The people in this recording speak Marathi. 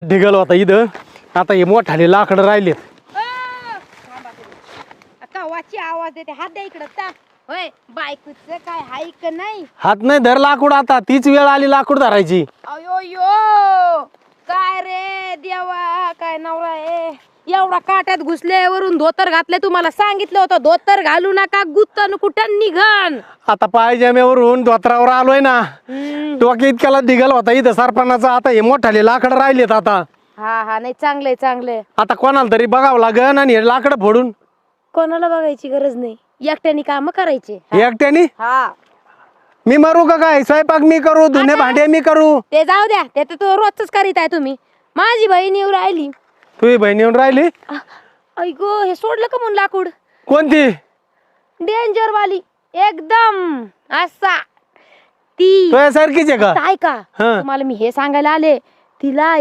ढिगल होता इथं. आता हे मोठाले लाकड राहिलेत. कवाची आवाज देते. हात द्या इकडं ता. होय बायकोच काय हाय का नाही? हात नाही धर लाकूड. आता तीच वेळ आली लाकूड धरायची. अयो यो काय रे देवा, काय नवरा आहे एवढा काट्यात घुसले. वरून धोतर घातले. तुम्हाला सांगितलं होतं धोतर घालू नका, गुत्तन कुठं निघन. आता पायजाम्यावरून धोत्रावर आलोय ना. डोके इतक्याला ढिगल होता इथं सरपणाचा. आता हे मोठाले लाकड राहिलेत. आता हा नाही चांगलंय चांगलंय. आता कोणाला तरी बघावं लागन आणि हे लाकड फोडून. कोणाला बघायची गरज नाही, एकट्याने काम करायचे. एकट्यानी हा मी मारू का काय? स्वयंपाक मी करू, धुणे भांडे मी करू. ते जाऊ द्या, ते तर तो रोजच करीत आहे तुम्ही. माझी बहीण येऊ राहिली. तुझी बहीण येऊन राहिली? ऐगो हे सोडलं का म्हणून लाकूड? कोणती? डेंजर वाली एकदम असा. ती तुझ्यासारखीच आहे का? काय का हं. तुम्हाला मी हे सांगायला आले. तिला